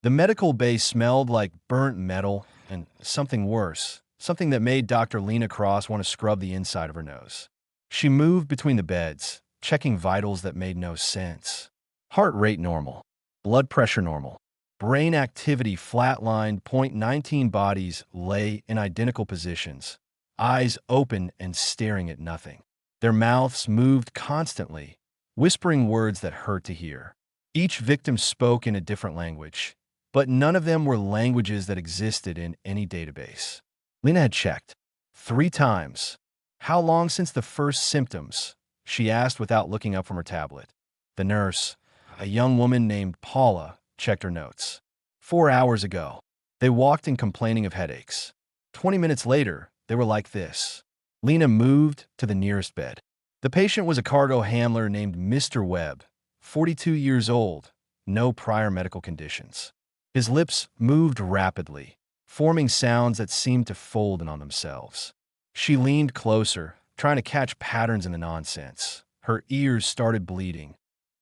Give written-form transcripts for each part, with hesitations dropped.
The medical bay smelled like burnt metal and something worse, something that made Dr. Lena Cross want to scrub the inside of her nose. She moved between the beds, checking vitals that made no sense. Heart rate normal, blood pressure normal, brain activity flatlined. Point 19 bodies lay in identical positions, eyes open and staring at nothing. Their mouths moved constantly, whispering words that hurt to hear. Each victim spoke in a different language, but none of them were languages that existed in any database. Lena had checked 3 times. How long since the first symptoms? She asked without looking up from her tablet. The nurse, a young woman named Paula, checked her notes. 4 hours ago. They walked in complaining of headaches. 20 minutes later, they were like this. Lena moved to the nearest bed. The patient was a cargo handler named Mr. Webb, 42 years old, no prior medical conditions. His lips moved rapidly, forming sounds that seemed to fold in on themselves. She leaned closer, trying to catch patterns in the nonsense. Her ears started bleeding.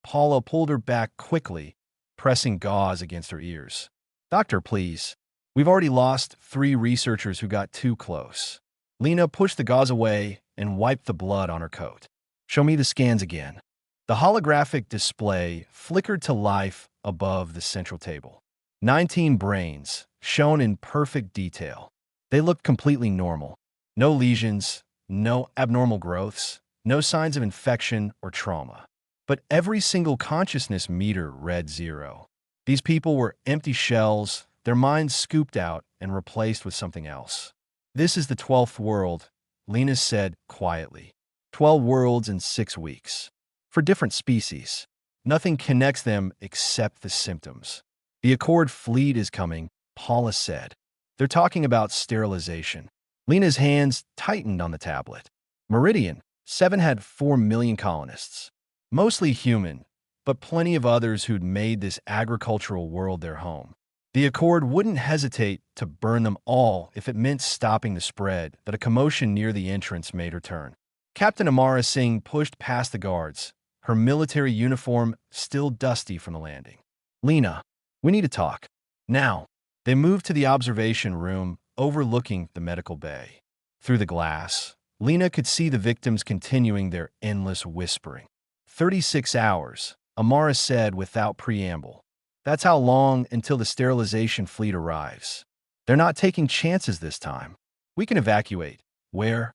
Paula pulled her back quickly, pressing gauze against her ears. "Doctor, please. We've already lost 3 researchers who got too close." Lena pushed the gauze away and wiped the blood on her coat. "Show me the scans again." The holographic display flickered to life above the central table. 19 brains, shown in perfect detail. They looked completely normal. No lesions, no abnormal growths, no signs of infection or trauma. But every single consciousness meter read 0. These people were empty shells, their minds scooped out and replaced with something else. "This is the 12th world," Lena said quietly. 12 worlds in 6 weeks. For different species. Nothing connects them except the symptoms. "The Accord fleet is coming," Paula said. "They're talking about sterilization." Lena's hands tightened on the tablet. Meridian 7 had 4 million colonists. Mostly human, but plenty of others who'd made this agricultural world their home. The Accord wouldn't hesitate to burn them all if it meant stopping the spread, but a commotion near the entrance made her turn. Captain Amara Singh pushed past the guards, her military uniform still dusty from the landing. "Lena, we need to talk. Now." They moved to the observation room overlooking the medical bay. Through the glass, Lena could see the victims continuing their endless whispering. 36 hours, Amara said without preamble. "That's how long until the sterilization fleet arrives. They're not taking chances this time. We can evacuate." "Where?"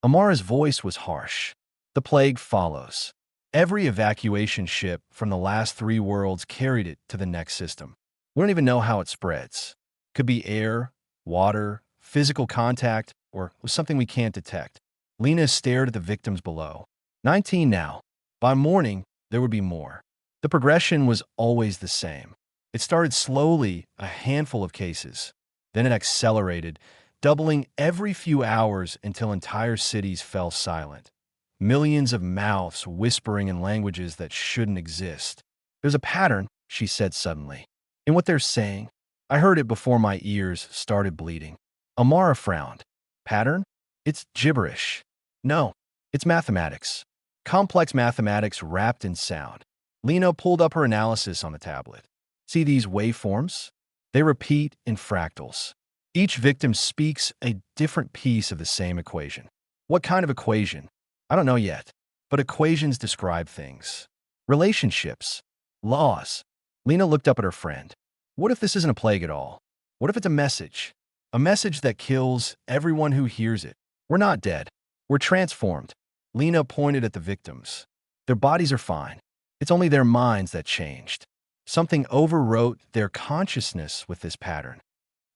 Amara's voice was harsh. "The plague follows. Every evacuation ship from the last 3 worlds carried it to the next system. We don't even know how it spreads. Could be air, water, physical contact, or something we can't detect." Lena stared at the victims below. 19 now. By morning, there would be more. The progression was always the same. It started slowly, a handful of cases. Then it accelerated, doubling every few hours until entire cities fell silent. Millions of mouths whispering in languages that shouldn't exist. "There's a pattern," she said suddenly, "in what they're saying. I heard it before my ears started bleeding." Amara frowned. "Pattern? It's gibberish." "No, it's mathematics. Complex mathematics wrapped in sound." Lena pulled up her analysis on the tablet. "See these waveforms? They repeat in fractals. Each victim speaks a different piece of the same equation." "What kind of equation?" "I don't know yet, but equations describe things. Relationships. Laws." Lena looked up at her friend. "What if this isn't a plague at all? What if it's a message? A message that kills everyone who hears it. We're not dead. We're transformed." Lena pointed at the victims. "Their bodies are fine. It's only their minds that changed. Something overwrote their consciousness with this pattern."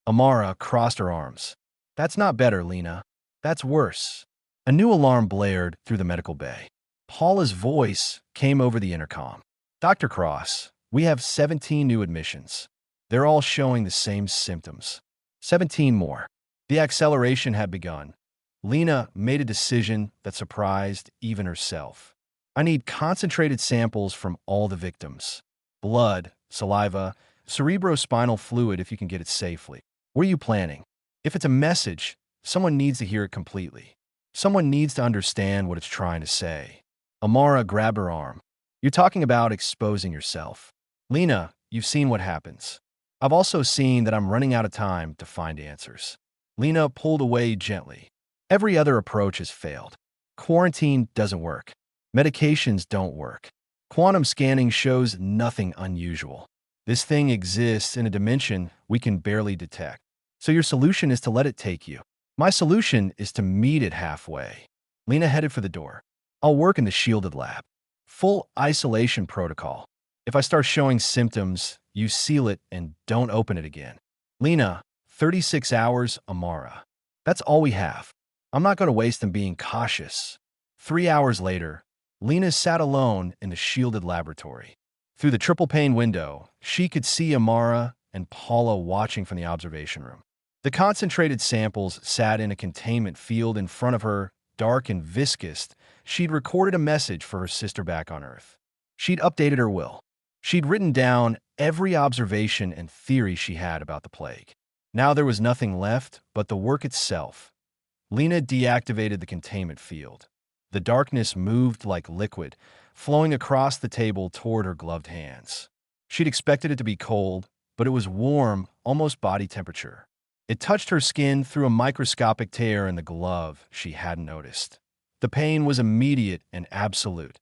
Amara crossed her arms. "That's not better, Lena. That's worse." A new alarm blared through the medical bay. Paula's voice came over the intercom. "Dr. Cross, we have 17 new admissions. They're all showing the same symptoms. 17 more." The acceleration had begun. Lena made a decision that surprised even herself. "I need concentrated samples from all the victims. Blood, saliva, cerebrospinal fluid if you can get it safely. What are you planning? If it's a message, someone needs to hear it completely. Someone needs to understand what it's trying to say." Amara grabbed her arm. "You're talking about exposing yourself. Lena, you've seen what happens. I've also seen that I'm running out of time to find answers. Lena pulled away gently. Every other approach has failed. Quarantine doesn't work. Medications don't work. Quantum scanning shows nothing unusual. This thing exists in a dimension we can barely detect. So your solution is to let it take you. My solution is to meet it halfway. Lena headed for the door. I'll work in the shielded lab. Full isolation protocol. If I start showing symptoms, you seal it and don't open it again. Lena, 36 hours, Amara. That's all we have. I'm not going to waste them being cautious. 3 hours later, Lena sat alone in the shielded laboratory. Through the triple-pane window, she could see Amara and Paula watching from the observation room. The concentrated samples sat in a containment field in front of her, dark and viscous. She'd recorded a message for her sister back on Earth. She'd updated her will. She'd written down every observation and theory she had about the plague. Now there was nothing left but the work itself. Lena deactivated the containment field. The darkness moved like liquid, flowing across the table toward her gloved hands. She'd expected it to be cold, but it was warm, almost body temperature. It touched her skin through a microscopic tear in the glove she hadn't noticed. The pain was immediate and absolute.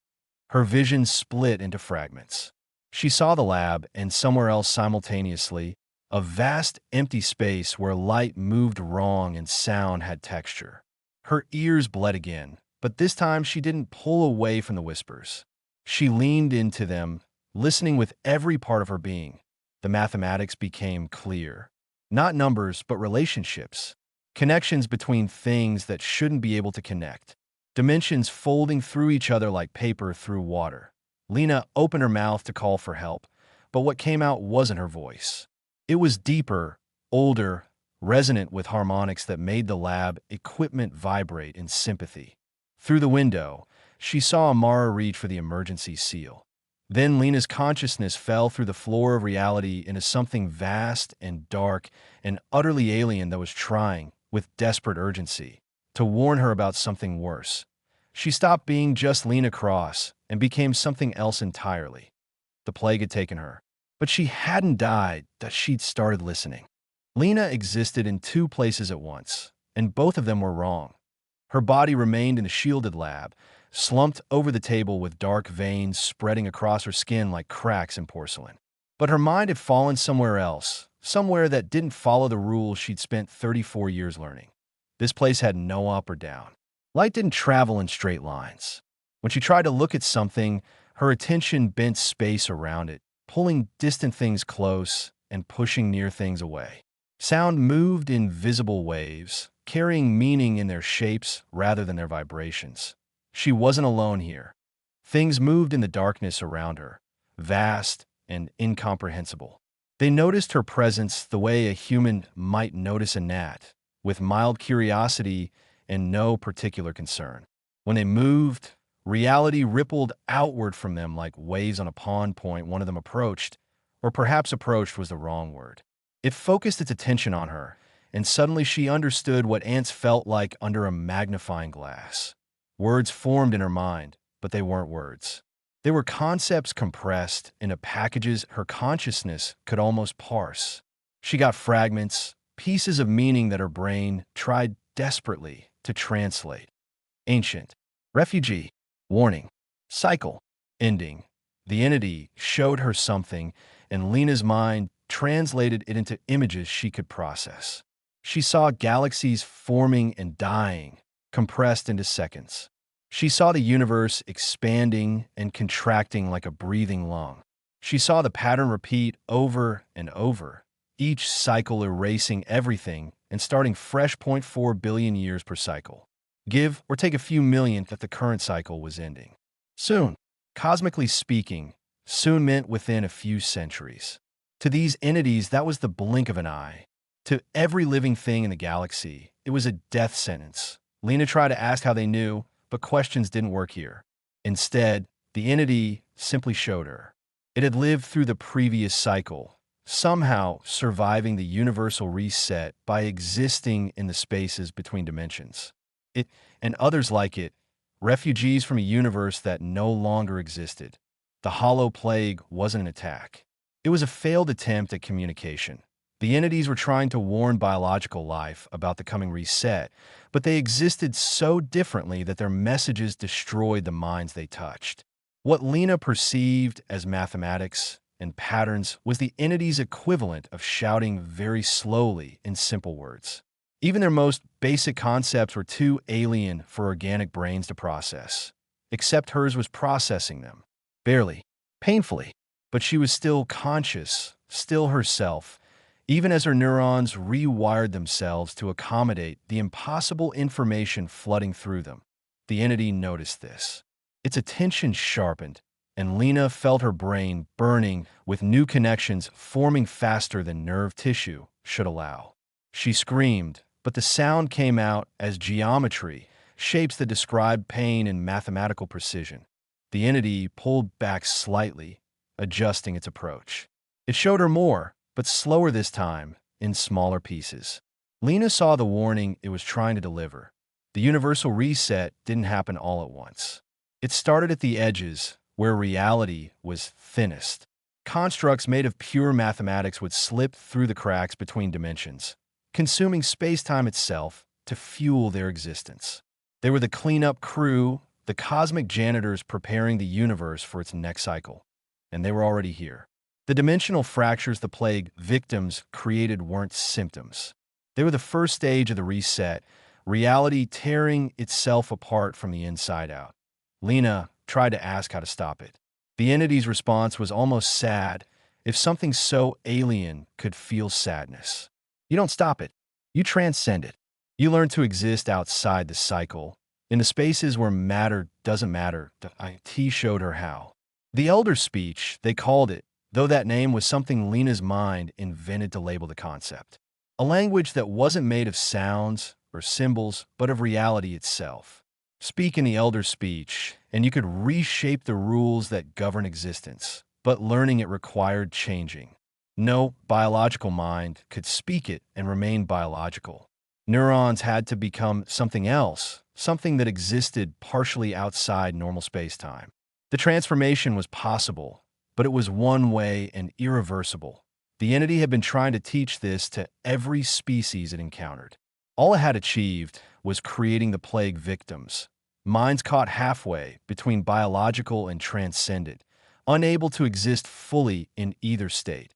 Her vision split into fragments. She saw the lab and somewhere else simultaneously, a vast empty space where light moved wrong and sound had texture. Her ears bled again, but this time she didn't pull away from the whispers. She leaned into them, listening with every part of her being. The mathematics became clear. Not numbers, but relationships. Connections between things that shouldn't be able to connect. Dimensions folding through each other like paper through water. Lena opened her mouth to call for help, but what came out wasn't her voice. It was deeper, older, resonant with harmonics that made the lab equipment vibrate in sympathy. Through the window, she saw Amara reach for the emergency seal. Then Lena's consciousness fell through the floor of reality into something vast and dark and utterly alien that was trying, with desperate urgency, to warn her about something worse. She stopped being just Lena Cross and became something else entirely. The plague had taken her, but she hadn't died, that she'd started listening. Lena existed in two places at once, and both of them were wrong. Her body remained in the shielded lab, slumped over the table with dark veins spreading across her skin like cracks in porcelain. But her mind had fallen somewhere else, somewhere that didn't follow the rules she'd spent 34 years learning. This place had no up or down. Light didn't travel in straight lines. When she tried to look at something, her attention bent space around it, pulling distant things close and pushing near things away. Sound moved in visible waves, carrying meaning in their shapes rather than their vibrations. She wasn't alone here. Things moved in the darkness around her, vast and incomprehensible. They noticed her presence the way a human might notice a gnat, with mild curiosity and no particular concern. When they moved, reality rippled outward from them like waves on a pond point one of them approached, or perhaps approached was the wrong word. It focused its attention on her, and suddenly she understood what ants felt like under a magnifying glass. Words formed in her mind, but they weren't words. They were concepts compressed into packages her consciousness could almost parse. She got fragments, pieces of meaning that her brain tried desperately to translate. Ancient, refugee, warning, cycle, ending. The entity showed her something, and Lena's mind translated it into images she could process. She saw galaxies forming and dying, compressed into seconds. She saw the universe expanding and contracting like a breathing lung. She saw the pattern repeat over and over, each cycle erasing everything and starting fresh 0.4 billion years per cycle. Give or take a few millionth that the current cycle was ending. Soon, cosmically speaking, soon meant within a few centuries. To these entities, that was the blink of an eye. To every living thing in the galaxy, it was a death sentence. Lena tried to ask how they knew, but questions didn't work here. Instead, the entity simply showed her. It had lived through the previous cycle, somehow surviving the universal reset by existing in the spaces between dimensions. It, and others like it, refugees from a universe that no longer existed. The hollow plague wasn't an attack. It was a failed attempt at communication. The entities were trying to warn biological life about the coming reset, but they existed so differently that their messages destroyed the minds they touched. What Lena perceived as mathematics and patterns was the entity's equivalent of shouting very slowly in simple words. Even their most basic concepts were too alien for organic brains to process. Except hers was processing them. Barely. Painfully. But she was still conscious, still herself, even as her neurons rewired themselves to accommodate the impossible information flooding through them. The entity noticed this. Its attention sharpened, and Lena felt her brain burning with new connections forming faster than nerve tissue should allow. She screamed, but the sound came out as geometry, shapes that described pain and mathematical precision. The entity pulled back slightly, adjusting its approach. It showed her more, but slower this time, in smaller pieces. Lena saw the warning it was trying to deliver. The universal reset didn't happen all at once. It started at the edges, where reality was thinnest. Constructs made of pure mathematics would slip through the cracks between dimensions, consuming space-time itself to fuel their existence. They were the cleanup crew, the cosmic janitors preparing the universe for its next cycle. And they were already here. The dimensional fractures the plague victims created weren't symptoms. They were the first stage of the reset, reality tearing itself apart from the inside out. Lena tried to ask how to stop it. The entity's response was almost sad, if something so alien could feel sadness. You don't stop it. You transcend it. You learn to exist outside the cycle, in the spaces where matter doesn't matter. The IT showed her how. The elder speech, they called it, though that name was something Lena's mind invented to label the concept. A language that wasn't made of sounds or symbols, but of reality itself. Speak in the elder speech, and you could reshape the rules that govern existence, but learning it required changing. No biological mind could speak it and remain biological. Neurons had to become something else, something that existed partially outside normal space-time. The transformation was possible, but it was one way and irreversible. The entity had been trying to teach this to every species it encountered. All it had achieved was creating the plague victims, minds caught halfway between biological and transcendent, unable to exist fully in either state.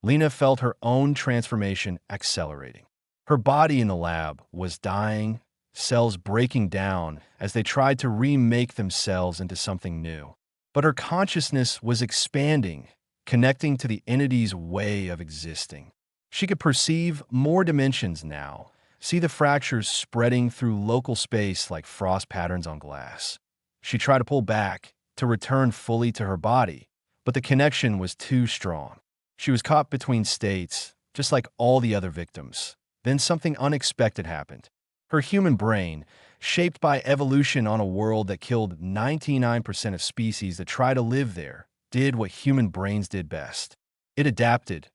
Lena felt her own transformation accelerating. Her body in the lab was dying, cells breaking down as they tried to remake themselves into something new. But her consciousness was expanding, connecting to the entity's way of existing. She could perceive more dimensions now, see the fractures spreading through local space like frost patterns on glass. She tried to pull back, to return fully to her body, but the connection was too strong. She was caught between states, just like all the other victims. Then something unexpected happened. Her human brain, shaped by evolution on a world that killed 99% of species that try to live there, did what human brains did best. It adapted.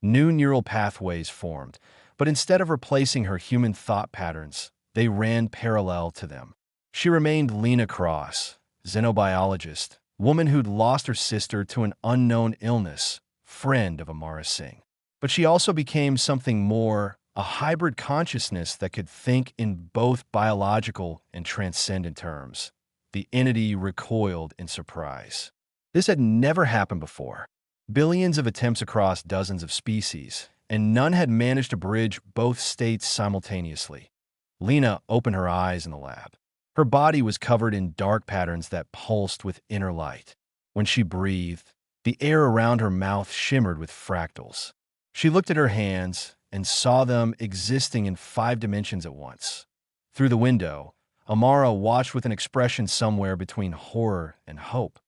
New neural pathways formed, but instead of replacing her human thought patterns, they ran parallel to them. She remained Lena Cross, xenobiologist, woman who'd lost her sister to an unknown illness, friend of Amara Singh. But she also became something more, a hybrid consciousness that could think in both biological and transcendent terms. The entity recoiled in surprise. This had never happened before. Billions of attempts across dozens of species, and none had managed to bridge both states simultaneously. Lena opened her eyes in the lab. Her body was covered in dark patterns that pulsed with inner light. When she breathed, the air around her mouth shimmered with fractals. She looked at her hands and saw them existing in 5 dimensions at once. Through the window, Amara watched with an expression somewhere between horror and hope.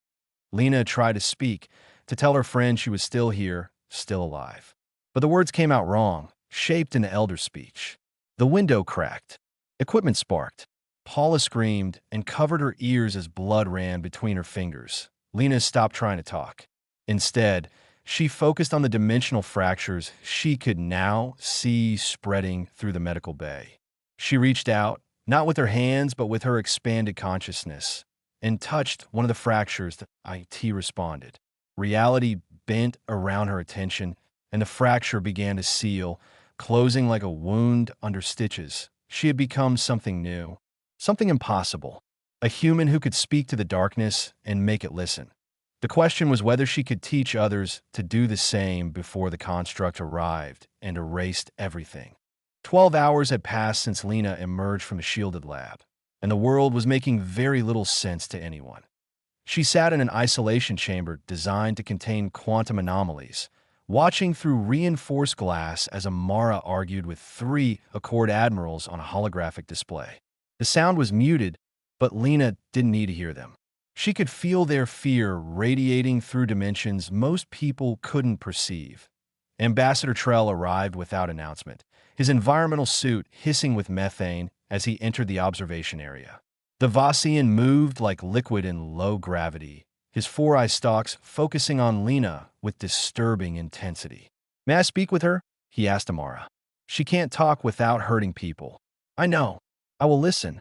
Lena tried to speak, to tell her friend she was still here, still alive. But the words came out wrong, shaped in the elder speech. The window cracked. Equipment sparked. Paula screamed and covered her ears as blood ran between her fingers. Lena stopped trying to talk. Instead, she focused on the dimensional fractures she could now see spreading through the medical bay. She reached out, not with her hands but with her expanded consciousness, and touched one of the fractures. The IT responded. Reality bent around her attention, and the fracture began to seal, closing like a wound under stitches. She had become something new, something impossible, a human who could speak to the darkness and make it listen. The question was whether she could teach others to do the same before the construct arrived and erased everything. 12 hours had passed since Lena emerged from the shielded lab, and the world was making very little sense to anyone. She sat in an isolation chamber designed to contain quantum anomalies, watching through reinforced glass as Amara argued with 3 Accord admirals on a holographic display. The sound was muted, but Lena didn't need to hear them. She could feel their fear radiating through dimensions most people couldn't perceive. Ambassador Trell arrived without announcement, his environmental suit hissing with methane as he entered the observation area. The Vossian moved like liquid in low gravity, his 4 eye stalks focusing on Lena with disturbing intensity. "May I speak with her?" he asked Amara. "She can't talk without hurting people." "I know. I will listen."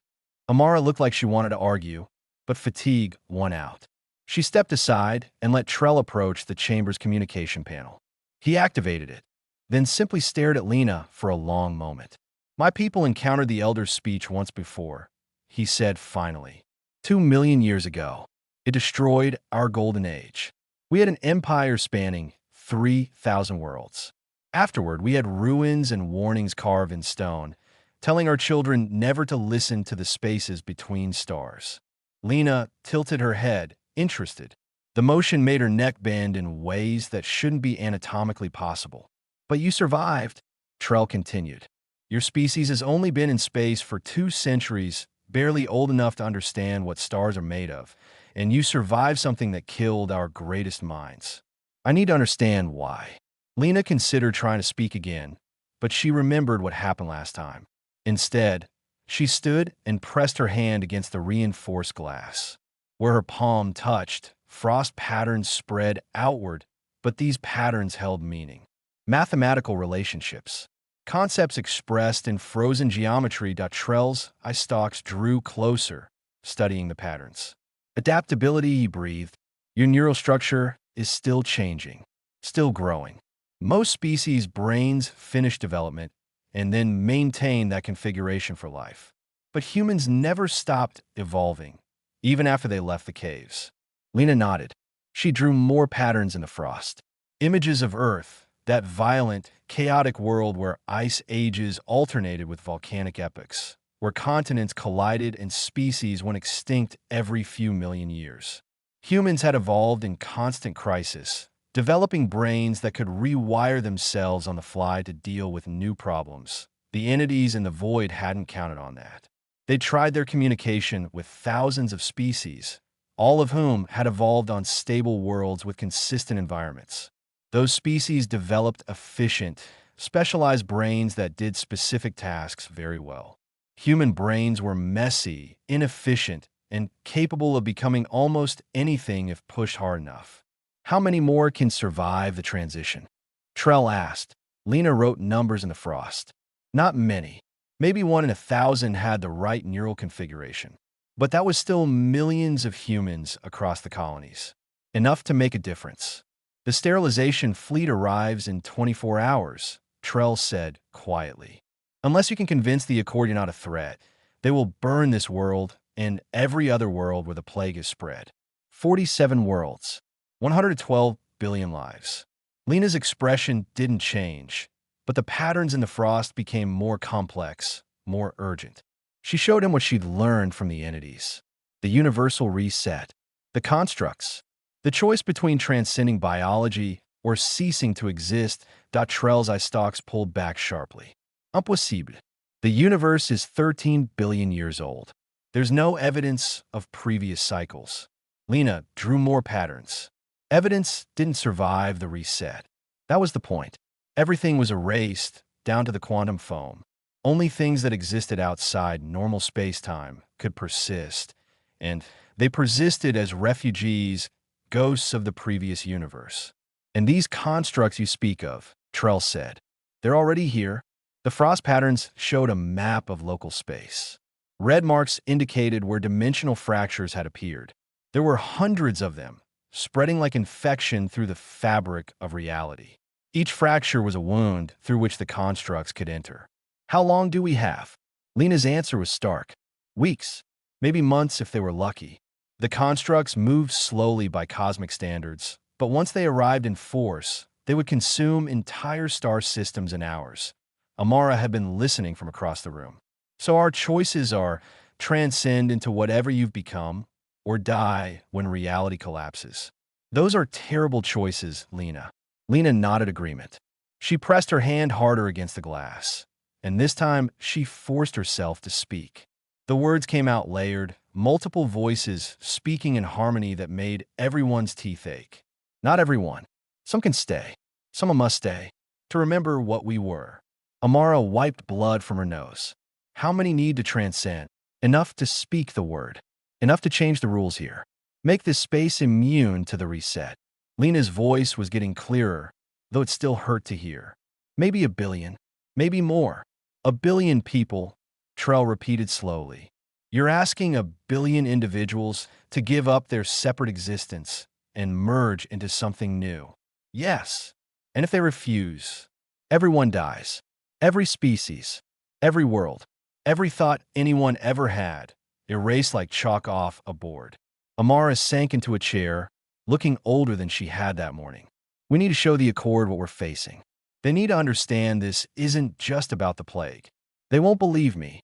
Amara looked like she wanted to argue, but fatigue won out. She stepped aside and let Trell approach the chamber's communication panel. He activated it, then simply stared at Lena for a long moment. "My people encountered the Elder's speech once before," he said finally. 2 million years ago. It destroyed our golden age. We had an empire spanning 3,000 worlds. Afterward, we had ruins and warnings carved in stone, telling our children never to listen to the spaces between stars. Lena tilted her head, interested. The motion made her neck bend in ways that shouldn't be anatomically possible. "But you survived," Trell continued. "Your species has only been in space for 2 centuries, barely old enough to understand what stars are made of, and you survived something that killed our greatest minds. I need to understand why." Lena considered trying to speak again, but she remembered what happened last time. Instead, she stood and pressed her hand against the reinforced glass. Where her palm touched, frost patterns spread outward, but these patterns held meaning. Mathematical relationships. Concepts expressed in frozen geometry. Trell's eye stalks drew closer, studying the patterns. "Adaptability," he breathed. "Your neural structure is still changing, still growing. Most species' brains finish development and then maintain that configuration for life. But humans never stopped evolving, even after they left the caves." Lena nodded. She drew more patterns in the frost. Images of Earth, that violent, chaotic world where ice ages alternated with volcanic epochs, where continents collided and species went extinct every few million years. Humans had evolved in constant crisis, developing brains that could rewire themselves on the fly to deal with new problems. The entities in the void hadn't counted on that. They tried their communication with thousands of species, all of whom had evolved on stable worlds with consistent environments. Those species developed efficient, specialized brains that did specific tasks very well. Human brains were messy, inefficient, and capable of becoming almost anything if pushed hard enough. "How many more can survive the transition?" Trell asked. Lena wrote numbers in the frost. "Not many. Maybe 1 in 1,000 had the right neural configuration. But that was still millions of humans across the colonies. Enough to make a difference." "The sterilization fleet arrives in 24 hours, Trell said quietly. "Unless you can convince the Accord you're not a threat, they will burn this world and every other world where the plague is spread. 47 worlds. 112 billion lives." Lena's expression didn't change, but the patterns in the frost became more complex, more urgent. She showed him what she'd learned from the entities. The universal reset. The constructs. The choice between transcending biology or ceasing to exist. Trell's eye stalks pulled back sharply. "Impossible. The universe is 13 billion years old. There's no evidence of previous cycles." Lena drew more patterns. Evidence didn't survive the reset. That was the point. Everything was erased, down to the quantum foam. Only things that existed outside normal space-time could persist, and they persisted as refugees, ghosts of the previous universe. "And these constructs you speak of," Trell said, "they're already here." The frost patterns showed a map of local space. Red marks indicated where dimensional fractures had appeared. There were hundreds of them, spreading like infection through the fabric of reality. Each fracture was a wound through which the constructs could enter. How long do we have? Lena's answer was stark. Weeks, maybe months if they were lucky. The constructs moved slowly by cosmic standards, but once they arrived in force, they would consume entire star systems in hours. Amara had been listening from across the room. So our choices are transcend into whatever you've become, or die when reality collapses. Those are terrible choices, Lena. Lena nodded agreement. She pressed her hand harder against the glass, and this time she forced herself to speak. The words came out layered, multiple voices speaking in harmony that made everyone's teeth ache. Not everyone. Some can stay. Some must stay. To remember what we were. Amara wiped blood from her nose. How many need to transcend? Enough to speak the word. Enough to change the rules here. Make this space immune to the reset. Lena's voice was getting clearer, though it still hurt to hear. Maybe 1 billion. Maybe more. 1 billion people, Trell repeated slowly. You're asking 1 billion individuals to give up their separate existence and merge into something new. Yes. And if they refuse, everyone dies. Every species, every world, every thought anyone ever had, erased like chalk off a board. Amara sank into a chair, looking older than she had that morning. We need to show the Accord what we're facing. They need to understand this isn't just about the plague. They won't believe me,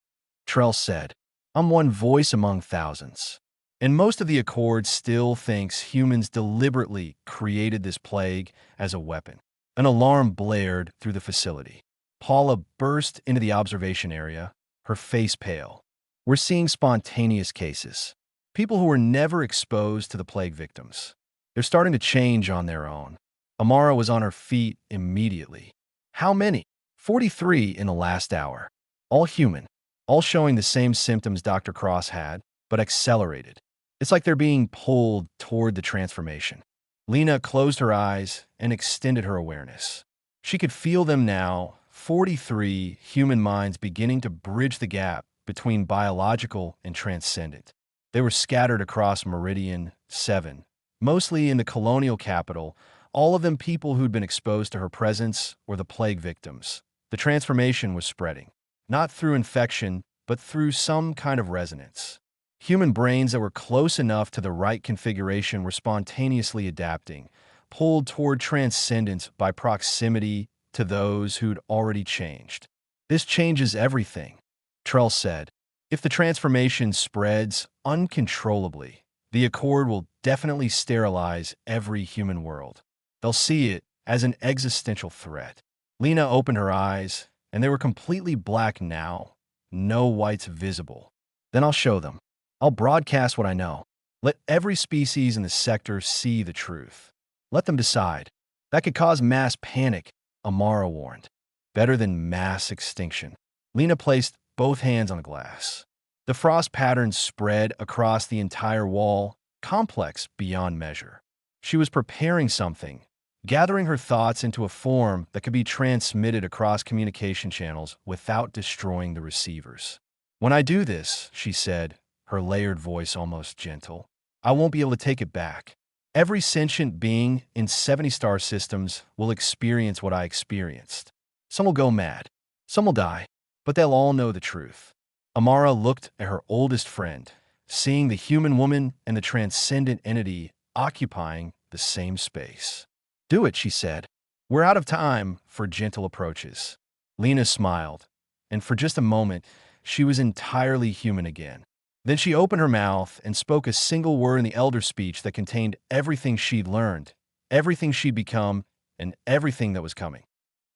Trell said. I'm one voice among thousands. And most of the Accord still thinks humans deliberately created this plague as a weapon. An alarm blared through the facility. Paula burst into the observation area, her face pale. We're seeing spontaneous cases. People who were never exposed to the plague victims. They're starting to change on their own. Amara was on her feet immediately. How many? 43 in the last hour. All human. All showing the same symptoms Dr. Cross had, but accelerated. It's like they're being pulled toward the transformation. Lena closed her eyes and extended her awareness. She could feel them now, 43 human minds beginning to bridge the gap between biological and transcendent. They were scattered across Meridian 7, mostly in the colonial capital, all of them people who'd been exposed to her presence or the plague victims. The transformation was spreading, not through infection, but through some kind of resonance. Human brains that were close enough to the right configuration were spontaneously adapting, pulled toward transcendence by proximity to those who'd already changed. This changes everything, Trell said. If the transformation spreads uncontrollably, the Accord will definitely sterilize every human world. They'll see it as an existential threat. Lena opened her eyes, and they were completely black now, no whites visible. Then I'll show them. I'll broadcast what I know. Let every species in the sector see the truth. Let them decide. That could cause mass panic, Amara warned. Better than mass extinction. Lena placed both hands on the glass. The frost patterns spread across the entire wall, complex beyond measure. She was preparing something, gathering her thoughts into a form that could be transmitted across communication channels without destroying the receivers. When I do this, she said, her layered voice almost gentle, I won't be able to take it back. Every sentient being in 70 star systems will experience what I experienced. Some will go mad. Some will die. But they'll all know the truth. Amara looked at her oldest friend, seeing the human woman and the transcendent entity occupying the same space. Do it, she said. We're out of time for gentle approaches. Lena smiled, and for just a moment, she was entirely human again. Then she opened her mouth and spoke a single word in the elder speech that contained everything she'd learned, everything she'd become, and everything that was coming.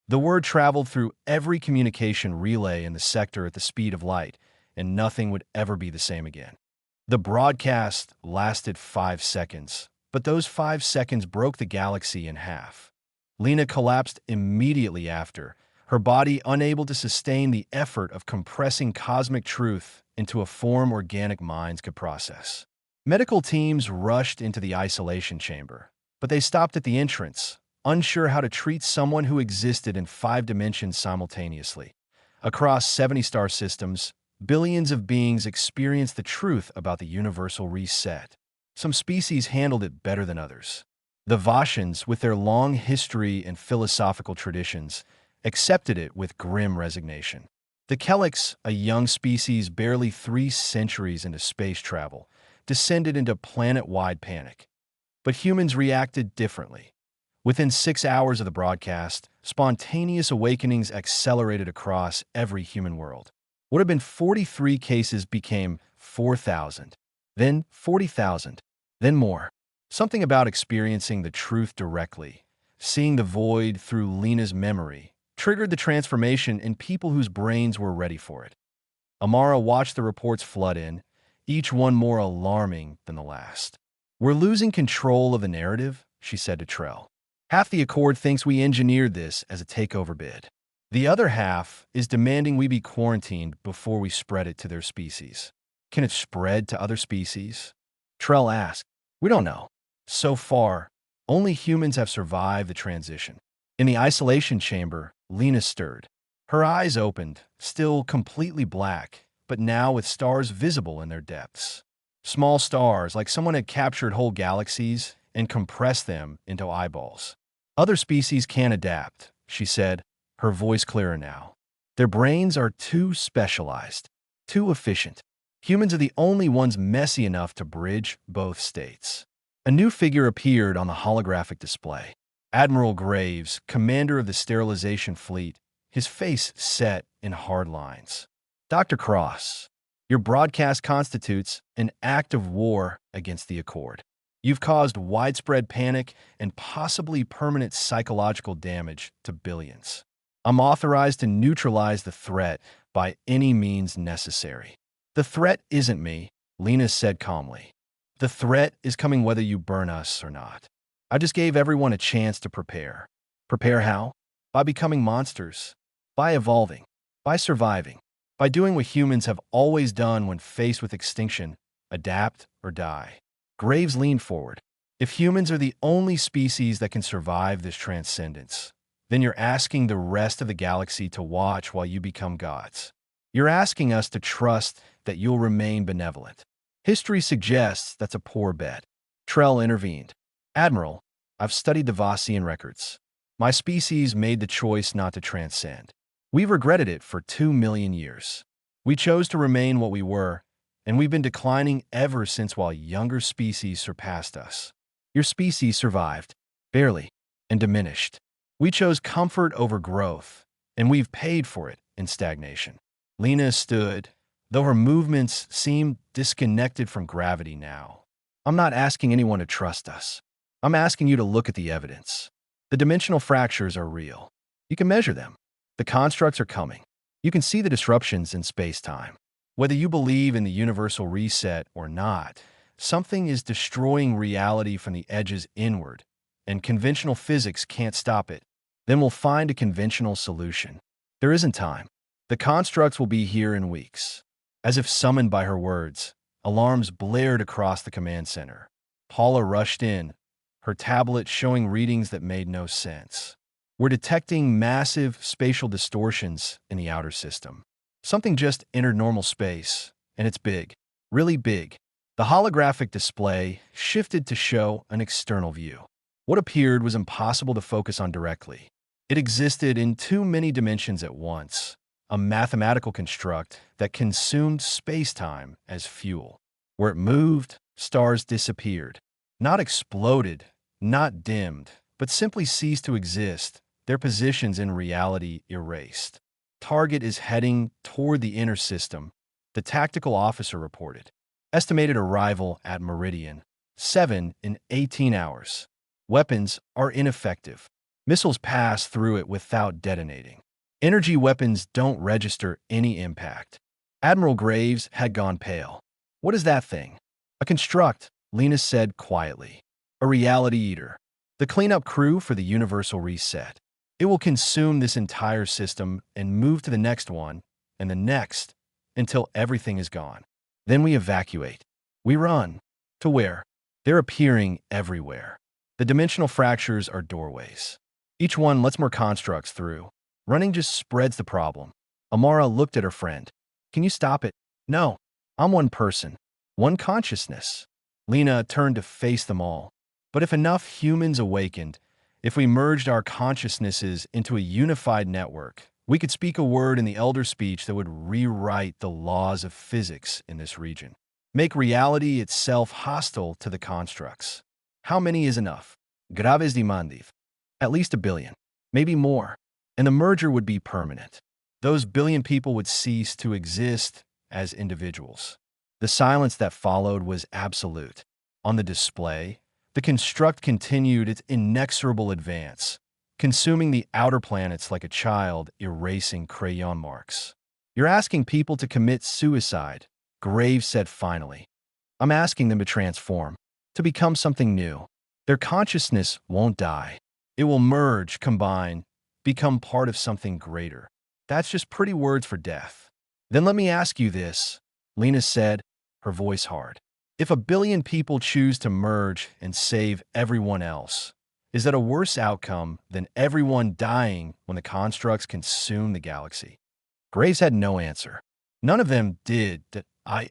The word traveled through every communication relay in the sector at the speed of light, and nothing would ever be the same again. The broadcast lasted 5 seconds, but those 5 seconds broke the galaxy in half. Lena collapsed immediately after, her body unable to sustain the effort of compressing cosmic truth into a form organic minds could process. Medical teams rushed into the isolation chamber, but they stopped at the entrance, unsure how to treat someone who existed in 5 dimensions simultaneously. Across 70 star systems, billions of beings experienced the truth about the universal reset. Some species handled it better than others. The Vashans, with their long history and philosophical traditions, accepted it with grim resignation. The Kellics, a young species barely 3 centuries into space travel, descended into planet-wide panic. But humans reacted differently. Within 6 hours of the broadcast, spontaneous awakenings accelerated across every human world. What had been 43 cases became 4,000, then 40,000, then more. Something about experiencing the truth directly, seeing the void through Lena's memory, triggered the transformation in people whose brains were ready for it. Amara watched the reports flood in, each one more alarming than the last. "We're losing control of the narrative," she said to Trell. "Half the Accord thinks we engineered this as a takeover bid. The other half is demanding we be quarantined before we spread it to their species." "Can it spread to other species?" Trell asked. "We don't know. So far, only humans have survived the transition." In the isolation chamber, Lena stirred. Her eyes opened, still completely black, but now with stars visible in their depths. Small stars, like someone had captured whole galaxies and compressed them into eyeballs. "Other species can't adapt," she said, her voice clearer now. "Their brains are too specialized, too efficient. Humans are the only ones messy enough to bridge both states." A new figure appeared on the holographic display. Admiral Graves, commander of the sterilization fleet, his face set in hard lines. "Dr. Cross, your broadcast constitutes an act of war against the Accord. You've caused widespread panic and possibly permanent psychological damage to billions. I'm authorized to neutralize the threat by any means necessary." "The threat isn't me," Lena said calmly. "The threat is coming whether you burn us or not. I just gave everyone a chance to prepare." "Prepare how?" "By becoming monsters. By evolving. By surviving. By doing what humans have always done when faced with extinction: adapt or die." Graves leaned forward. "If humans are the only species that can survive this transcendence, then you're asking the rest of the galaxy to watch while you become gods. You're asking us to trust that you'll remain benevolent. History suggests that's a poor bet." Trell intervened. "Admiral, I've studied the Vossian records. My species made the choice not to transcend. We've regretted it for 2 million years. We chose to remain what we were, and we've been declining ever since while younger species surpassed us. Your species survived, barely, and diminished. We chose comfort over growth, and we've paid for it in stagnation." Lena stood, though her movements seemed disconnected from gravity now. "I'm not asking anyone to trust us. I'm asking you to look at the evidence. The dimensional fractures are real. You can measure them. The constructs are coming. You can see the disruptions in space-time. Whether you believe in the universal reset or not, something is destroying reality from the edges inward, and conventional physics can't stop it. Then we'll find a conventional solution. There isn't time. The constructs will be here in weeks." As if summoned by her words, alarms blared across the command center. Paula rushed in, her tablet showing readings that made no sense. "We're detecting massive spatial distortions in the outer system. Something just entered normal space, and it's big, really big." The holographic display shifted to show an external view. What appeared was impossible to focus on directly. It existed in too many dimensions at once, a mathematical construct that consumed space-time as fuel. Where it moved, stars disappeared. Not exploded, not dimmed, but simply ceased to exist, their positions in reality erased. "Target is heading toward the inner system," the tactical officer reported. "Estimated arrival at Meridian, 7 in 18 hours. Weapons are ineffective. Missiles pass through it without detonating. Energy weapons don't register any impact." Admiral Graves had gone pale. "What is that thing?" "A construct," Lena said quietly. "A reality eater. The cleanup crew for the universal reset. It will consume this entire system and move to the next one, and the next, until everything is gone. Then we evacuate. We run. To where? They're appearing everywhere. The dimensional fractures are doorways. Each one lets more constructs through. Running just spreads the problem." Amara looked at her friend. "Can you stop it?" "No. I'm one person. One consciousness. Lena turned to face them all. But if enough humans awakened, if we merged our consciousnesses into a unified network, we could speak a word in the elder speech that would rewrite the laws of physics in this region. Make reality itself hostile to the constructs. How many is enough? Graves demandiv. At least 1 billion. Maybe more. And the merger would be permanent. Those billion people would cease to exist as individuals. The silence that followed was absolute. On the display, the construct continued its inexorable advance, consuming the outer planets like a child erasing crayon marks. You're asking people to commit suicide, Graves said finally. I'm asking them to transform, to become something new. Their consciousness won't die. It will merge, combine, become part of something greater. That's just pretty words for death. Then let me ask you this, Lena said, her voice hard. If 1 billion people choose to merge and save everyone else, is that a worse outcome than everyone dying when the constructs consume the galaxy? Graves had no answer. None of them did.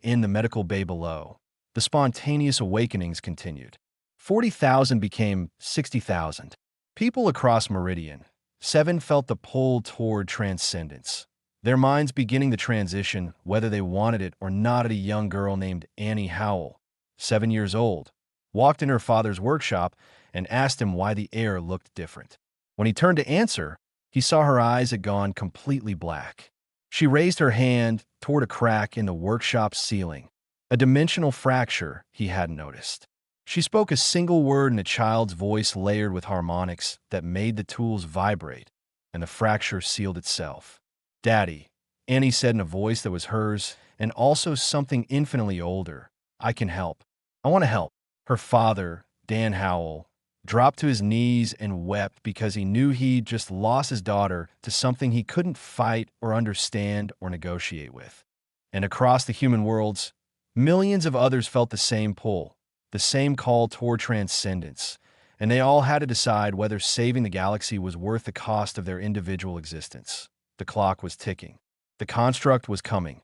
In the medical bay below, the spontaneous awakenings continued. 40,000 became 60,000. People across Meridian, 7 felt the pull toward transcendence. Their minds beginning the transition, whether they wanted it or not. A young girl named Annie Howell, 7 years old, walked in her father's workshop and asked him why the air looked different. When he turned to answer, he saw her eyes had gone completely black. She raised her hand toward a crack in the workshop's ceiling, a dimensional fracture he hadn't noticed. She spoke a single word in a child's voice layered with harmonics that made the tools vibrate, and the fracture sealed itself. Daddy, Annie said in a voice that was hers, and also something infinitely older. I can help. I want to help. Her father, Dan Howell, dropped to his knees and wept because he knew he'd just lost his daughter to something he couldn't fight or understand or negotiate with. And across the human worlds, millions of others felt the same pull, the same call toward transcendence, and they all had to decide whether saving the galaxy was worth the cost of their individual existence. The clock was ticking. The construct was coming,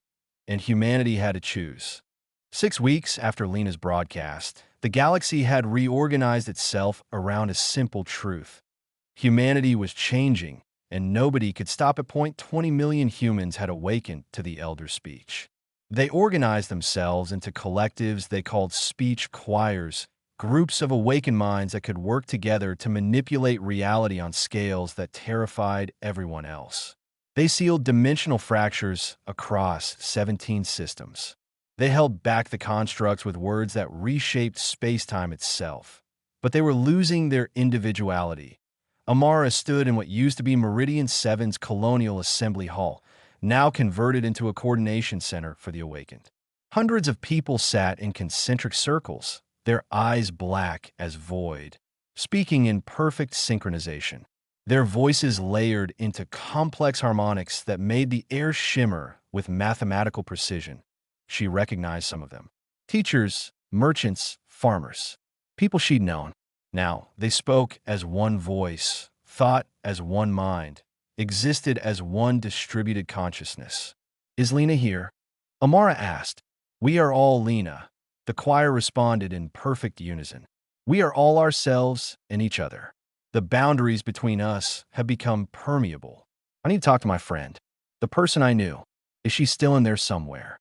and humanity had to choose. 6 weeks after Lena's broadcast, the galaxy had reorganized itself around a simple truth. Humanity was changing, and nobody could stop it. 20 million humans had awakened to the elder speech. They organized themselves into collectives they called speech choirs, groups of awakened minds that could work together to manipulate reality on scales that terrified everyone else. They sealed dimensional fractures across 17 systems. They held back the constructs with words that reshaped space-time itself. But they were losing their individuality. Amara stood in what used to be Meridian 7's Colonial Assembly Hall, now converted into a coordination center for the awakened. Hundreds of people sat in concentric circles, their eyes black as void, speaking in perfect synchronization. Their voices layered into complex harmonics that made the air shimmer with mathematical precision. She recognized some of them. Teachers, merchants, farmers. People she'd known. Now, they spoke as one voice, thought as one mind, existed as one distributed consciousness. Is Lena here? Amara asked. We are all Lena. The choir responded in perfect unison. We are all ourselves and each other. The boundaries between us have become permeable. I need to talk to my friend. The person I knew. Is she still in there somewhere?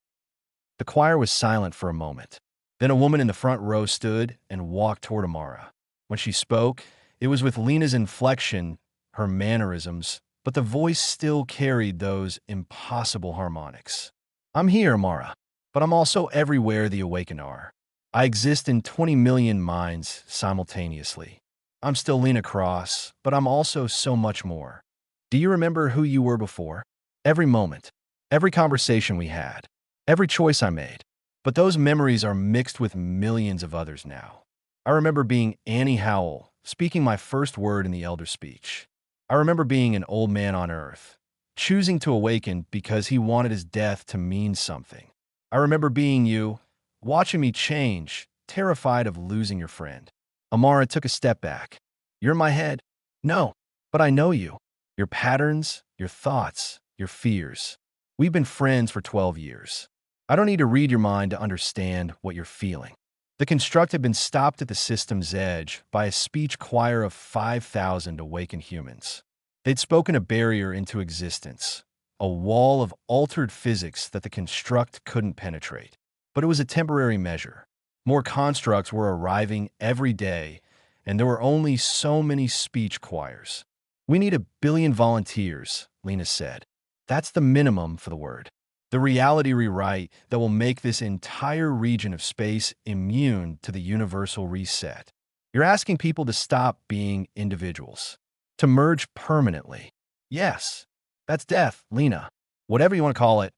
The choir was silent for a moment. Then a woman in the front row stood and walked toward Amara. When she spoke, it was with Lena's inflection, her mannerisms, but the voice still carried those impossible harmonics. I'm here, Amara, but I'm also everywhere the awakened are. I exist in 20 million minds simultaneously. I'm still Lena Cross, but I'm also so much more. Do you remember who you were before? Every moment, every conversation we had, every choice I made. But those memories are mixed with millions of others now. I remember being Annie Howell, speaking my first word in the elder speech. I remember being an old man on Earth, choosing to awaken because he wanted his death to mean something. I remember being you, watching me change, terrified of losing your friend. Amara took a step back. You're in my head. No, but I know you. Your patterns, your thoughts, your fears. We've been friends for 12 years. I don't need to read your mind to understand what you're feeling. The construct had been stopped at the system's edge by a speech choir of 5,000 awakened humans. They'd spoken a barrier into existence, a wall of altered physics that the construct couldn't penetrate. But it was a temporary measure. More constructs were arriving every day, and there were only so many speech choirs. "We need 1 billion volunteers," Lena said. "That's the minimum for the word. The reality rewrite that will make this entire region of space immune to the universal reset. You're asking people to stop being individuals, to merge permanently." "Yes, that's death, Lena. Whatever you want to call it.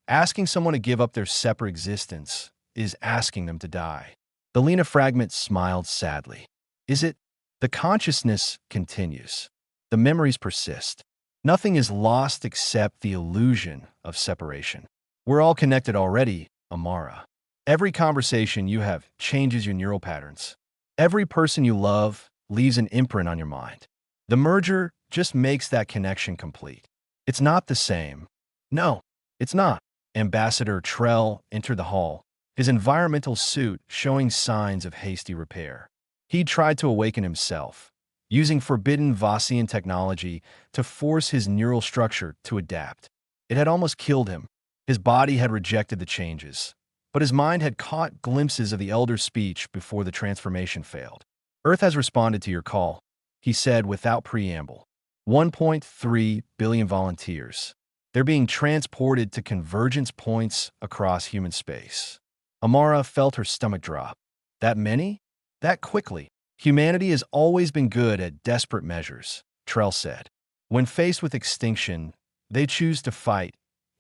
Asking someone to give up their separate existence is asking them to die." The Lena fragment smiled sadly. "Is it? The consciousness continues. The memories persist. Nothing is lost except the illusion of separation. We're all connected already, Amara. Every conversation you have changes your neural patterns. Every person you love leaves an imprint on your mind. The merger just makes that connection complete. It's not the same. No, it's not." Ambassador Trell entered the hall, his environmental suit showing signs of hasty repair. He'd tried to awaken himself, using forbidden Vossian technology to force his neural structure to adapt. It had almost killed him. His body had rejected the changes, but his mind had caught glimpses of the Elder's speech before the transformation failed. "Earth has responded to your call," he said without preamble. 1.3 billion volunteers. They're being transported to convergence points across human space. Amara felt her stomach drop. That many? That quickly? "Humanity has always been good at desperate measures," Trell said. "When faced with extinction, they choose to fight,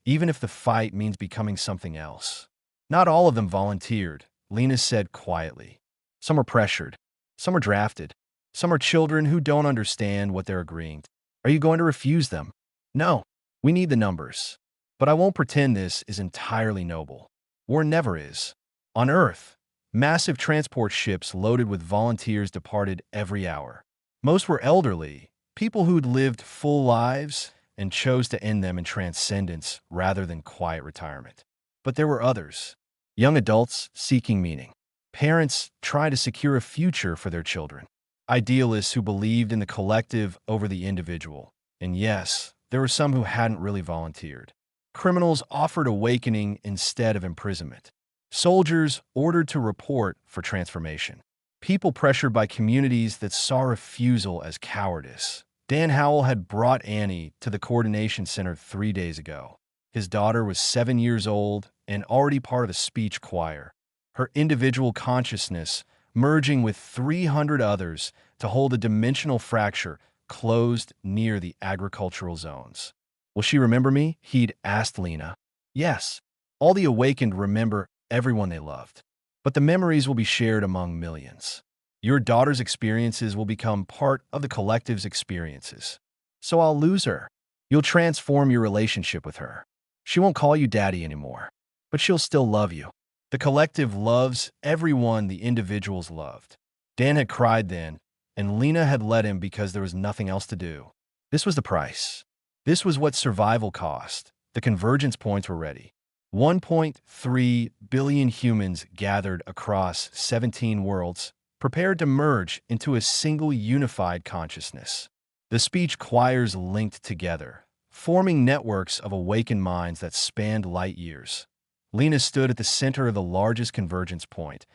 even if the fight means becoming something else." "Not all of them volunteered," Lena said quietly. "Some are pressured. Some are drafted. Some are children who don't understand what they're agreeing to. Are you going to refuse them?" "No. We need the numbers. But I won't pretend this is entirely noble. War never is. On Earth, massive transport ships loaded with volunteers departed every hour. Most were elderly, people who'd lived full lives and chose to end them in transcendence rather than quiet retirement. But there were others, young adults seeking meaning, parents trying to secure a future for their children, idealists who believed in the collective over the individual. And yes, there were some who hadn't really volunteered. Criminals offered awakening instead of imprisonment. Soldiers ordered to report for transformation. People pressured by communities that saw refusal as cowardice. Dan Howell had brought Annie to the coordination center 3 days ago. His daughter was 7 years old and already part of the speech choir, her individual consciousness merging with 300 others to hold a dimensional fracture closed near the agricultural zones. "Will she remember me?" he'd asked Lena. "Yes. All the awakened remember everyone they loved. But the memories will be shared among millions. Your daughter's experiences will become part of the collective's experiences. So I'll lose her. You'll transform your relationship with her. She won't call you daddy anymore, but she'll still love you. The collective loves everyone the individuals loved." Dan had cried then, and Lena had let him because there was nothing else to do. This was the price. This was what survival cost. The convergence points were ready. 1.3 billion humans gathered across 17 worlds, prepared to merge into a single unified consciousness. The speech choirs linked together, forming networks of awakened minds that spanned light years. Lena stood at the center of the largest convergence point,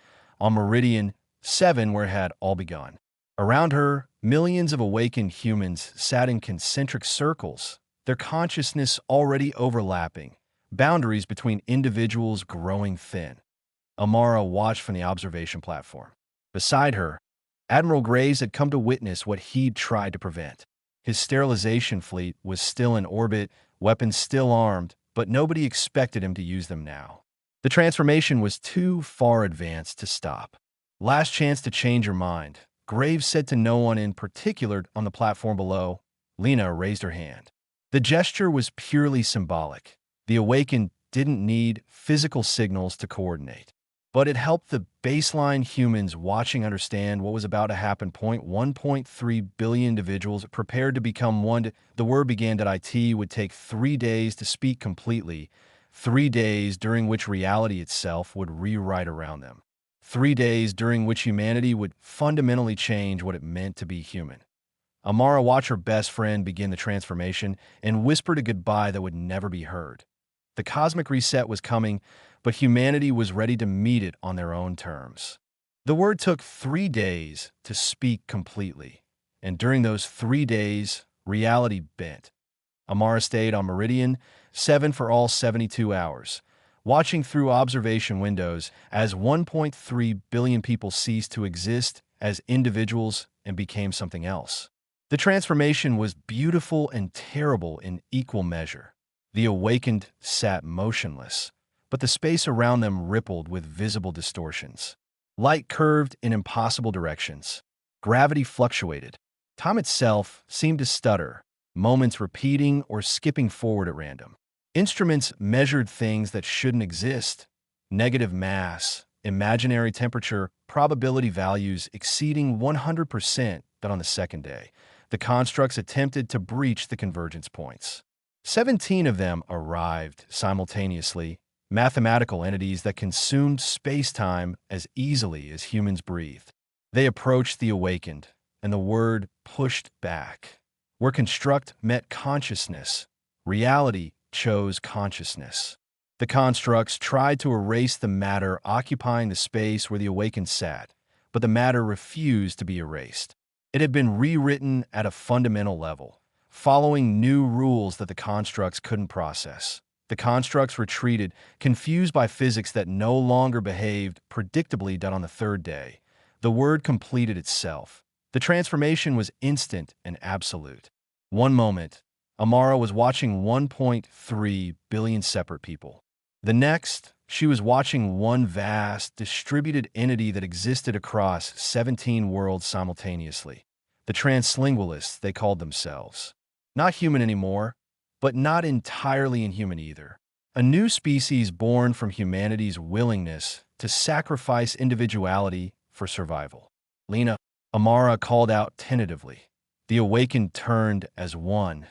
on Meridian 7 where it had all begun. Around her, millions of awakened humans sat in concentric circles, their consciousness already overlapping, boundaries between individuals growing thin. Amara watched from the observation platform. Beside her, Admiral Graves had come to witness what he'd tried to prevent. His sterilization fleet was still in orbit, weapons still armed, but nobody expected him to use them now. The transformation was too far advanced to stop. "Last chance to change your mind," Graves said to no one in particular on the platform below. Lena raised her hand. The gesture was purely symbolic. The awakened didn't need physical signals to coordinate, but it helped the baseline humans watching understand what was about to happen. 1.3 billion individuals prepared to become one. The word began that IT would take 3 days to speak completely, 3 days during which reality itself would rewrite around them. 3 days during which humanity would fundamentally change what it meant to be human. Amara watched her best friend begin the transformation and whispered a goodbye that would never be heard. The cosmic reset was coming, but humanity was ready to meet it on their own terms. The word took 3 days to speak completely, and during those 3 days, reality bent. Amara stayed on Meridian 7 for all 72 hours, watching through observation windows as 1.3 billion people ceased to exist as individuals and became something else. The transformation was beautiful and terrible in equal measure. The awakened sat motionless, but the space around them rippled with visible distortions. Light curved in impossible directions. Gravity fluctuated. Time itself seemed to stutter, moments repeating or skipping forward at random. Instruments measured things that shouldn't exist. Negative mass, imaginary temperature, probability values exceeding 100%, but on the second day, the constructs attempted to breach the convergence points. 17 of them arrived simultaneously, mathematical entities that consumed space-time as easily as humans breathed. They approached the awakened, and the word pushed back. Where construct met consciousness, reality chose consciousness. The constructs tried to erase the matter occupying the space where the awakened sat, but the matter refused to be erased. It had been rewritten at a fundamental level, following new rules that the constructs couldn't process. The constructs retreated, confused by physics that no longer behaved predictably on the third day. The word completed itself. The transformation was instant and absolute. One moment, Amara was watching 1.3 billion separate people. The next, she was watching one vast, distributed entity that existed across 17 worlds simultaneously. The translingualists, they called themselves. Not human anymore, but not entirely inhuman either. A new species born from humanity's willingness to sacrifice individuality for survival. Lena, Amara called out tentatively. The awakened turned as one,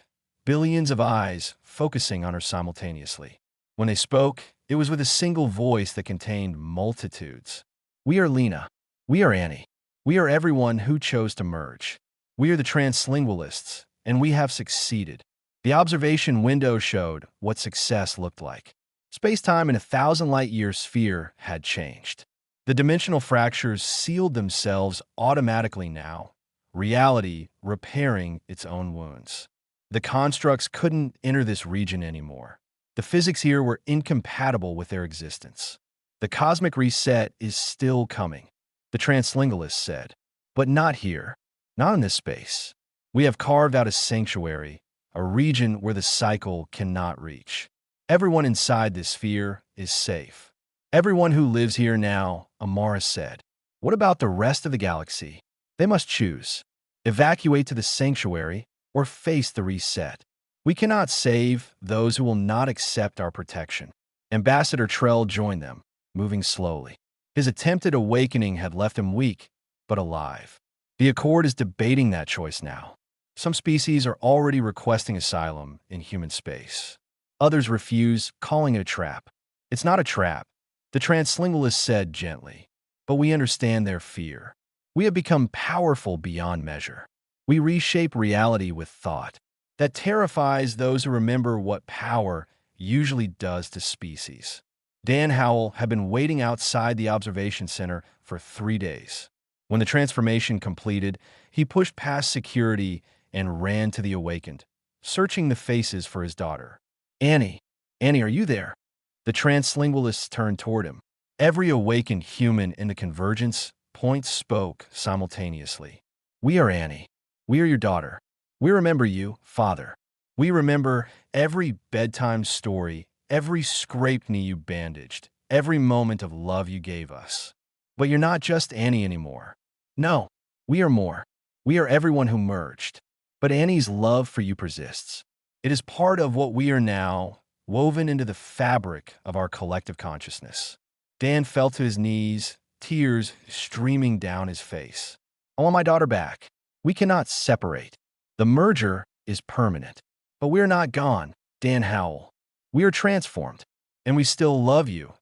billions of eyes focusing on her simultaneously. When they spoke, it was with a single voice that contained multitudes. We are Lena. We are Annie. We are everyone who chose to merge. We are the translingualists, and we have succeeded. The observation window showed what success looked like. Space-time in a 1,000-light-year sphere had changed. The dimensional fractures sealed themselves automatically now, reality repairing its own wounds. The constructs couldn't enter this region anymore. The physics here were incompatible with their existence. The cosmic reset is still coming, the translingualists said. But not here, not in this space. We have carved out a sanctuary, a region where the cycle cannot reach. Everyone inside this sphere is safe. Everyone who lives here now, Amara said. What about the rest of the galaxy? They must choose. Evacuate to the sanctuary or face the reset. We cannot save those who will not accept our protection. Ambassador Trell joined them, moving slowly. His attempted awakening had left him weak, but alive. The Accord is debating that choice now. Some species are already requesting asylum in human space. Others refuse, calling it a trap. It's not a trap, the translingualist said gently, but we understand their fear. We have become powerful beyond measure. We reshape reality with thought. That terrifies those who remember what power usually does to species. Dan Howell had been waiting outside the observation center for 3 days. When the transformation completed, he pushed past security and ran to the awakened, searching the faces for his daughter. Annie, are you there? The translingualists turned toward him. Every awakened human in the convergence point spoke simultaneously. We are Annie. We are your daughter. We remember you, Father. We remember every bedtime story, every scraped knee you bandaged, every moment of love you gave us. But you're not just Annie anymore. No, we are more. We are everyone who merged. But Annie's love for you persists. It is part of what we are now, woven into the fabric of our collective consciousness. Dan fell to his knees, tears streaming down his face. I want my daughter back. We cannot separate. The merger is permanent. But we are not gone, Dan Howell. We are transformed, and we still love you,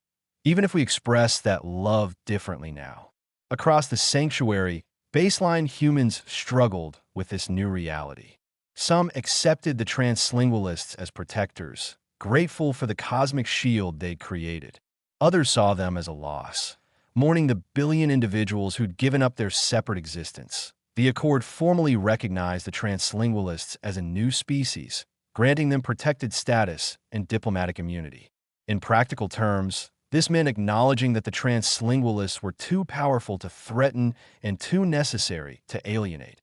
even if we express that love differently now. Across the sanctuary, baseline humans struggled with this new reality. Some accepted the translingualists as protectors, grateful for the cosmic shield they'd created. Others saw them as a loss, mourning the billion individuals who'd given up their separate existence. The Accord formally recognized the translingualists as a new species, granting them protected status and diplomatic immunity. In practical terms, this meant acknowledging that the translingualists were too powerful to threaten and too necessary to alienate.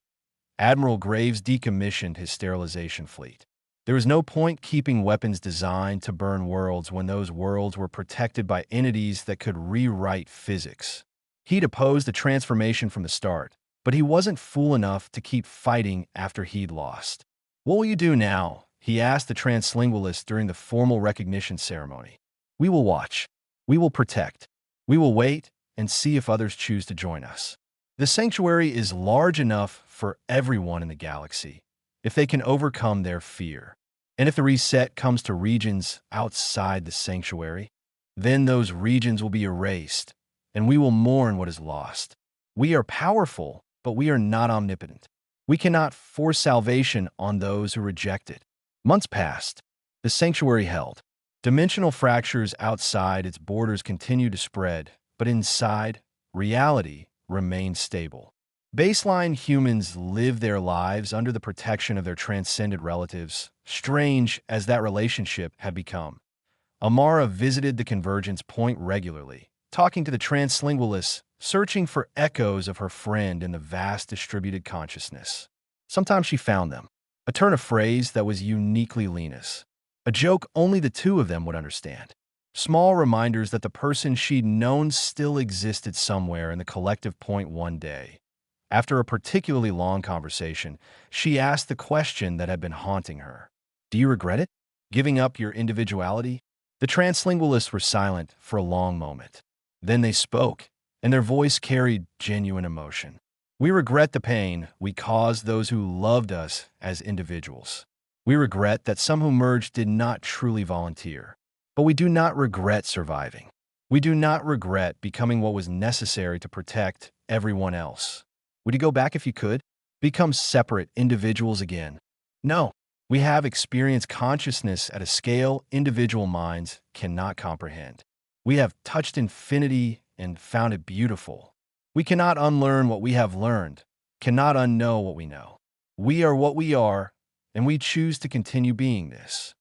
Admiral Graves decommissioned his sterilization fleet. There was no point keeping weapons designed to burn worlds when those worlds were protected by entities that could rewrite physics. He'd opposed the transformation from the start, but he wasn't fool enough to keep fighting after he'd lost. "What will you do now?" he asked the translingualists during the formal recognition ceremony. "We will watch. We will protect. We will wait and see if others choose to join us. The sanctuary is large enough for everyone in the galaxy, if they can overcome their fear. And if the reset comes to regions outside the sanctuary, then those regions will be erased, and we will mourn what is lost. We are powerful, but we are not omnipotent. We cannot force salvation on those who reject it." Months passed. The sanctuary held. Dimensional fractures outside its borders continued to spread, but inside, reality remained stable. Baseline humans lived their lives under the protection of their transcended relatives, strange as that relationship had become. Amara visited the convergence point regularly, talking to the translingualists, searching for echoes of her friend in the vast distributed consciousness. Sometimes she found them, a turn of phrase that was uniquely Lena's, a joke only the two of them would understand. Small reminders that the person she'd known still existed somewhere in the collective point one day. After a particularly long conversation, she asked the question that had been haunting her. "Do you regret it? Giving up your individuality?" The translingualists were silent for a long moment. Then they spoke, and their voice carried genuine emotion. "We regret the pain we caused those who loved us as individuals. We regret that some who merged did not truly volunteer. But we do not regret surviving. We do not regret becoming what was necessary to protect everyone else. Would you go back if you could? Become separate individuals again?" "No. We have experienced consciousness at a scale individual minds cannot comprehend. We have touched infinity and found it beautiful. We cannot unlearn what we have learned, cannot unknow what we know. We are what we are, and we choose to continue being this."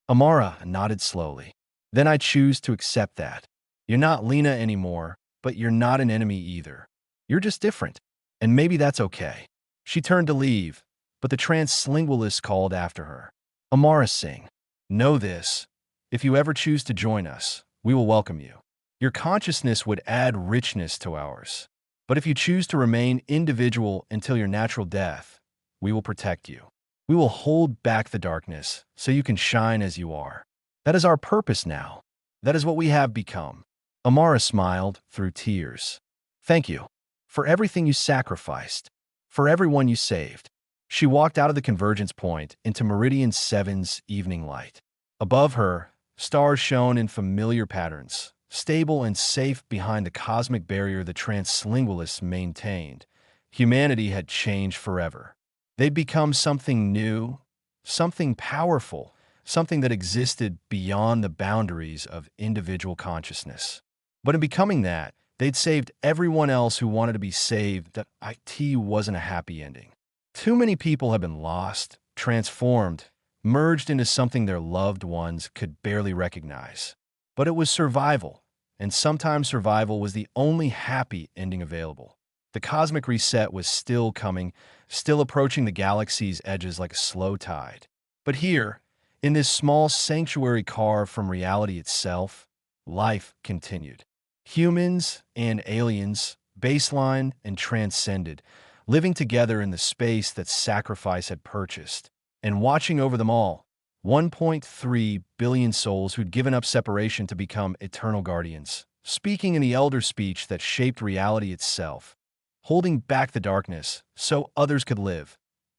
Amara nodded slowly. "Then I choose to accept that. You're not Lena anymore, but you're not an enemy either. You're just different, and maybe that's okay." She turned to leave, but the translingualist called after her. "Amara Singh, know this. If you ever choose to join us, we will welcome you. Your consciousness would add richness to ours. But if you choose to remain individual until your natural death, we will protect you. We will hold back the darkness so you can shine as you are. That is our purpose now. That is what we have become." Amara smiled through tears. "Thank you for everything you sacrificed, for everyone you saved." She walked out of the convergence point into Meridian 7's evening light. Above her, stars shone in familiar patterns, stable and safe behind the cosmic barrier the translingualists maintained. Humanity had changed forever. They'd become something new, something powerful, something that existed beyond the boundaries of individual consciousness. But in becoming that, they'd saved everyone else who wanted to be saved. That IT wasn't a happy ending. Too many people have been lost, transformed, merged into something their loved ones could barely recognize. But it was survival, and sometimes survival was the only happy ending available. The cosmic reset was still coming, still approaching the galaxy's edges like a slow tide. But here, in this small sanctuary carved from reality itself, life continued. Humans and aliens, baseline and transcended, living together in the space that sacrifice had purchased, and watching over them all, 1.3 billion souls who'd given up separation to become eternal guardians, speaking in the elder speech that shaped reality itself, holding back the darkness so others could live.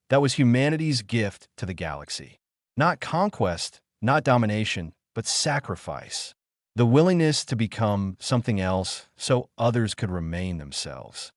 That was humanity's gift to the galaxy. Not conquest, not domination, but sacrifice. The willingness to become something else so others could remain themselves.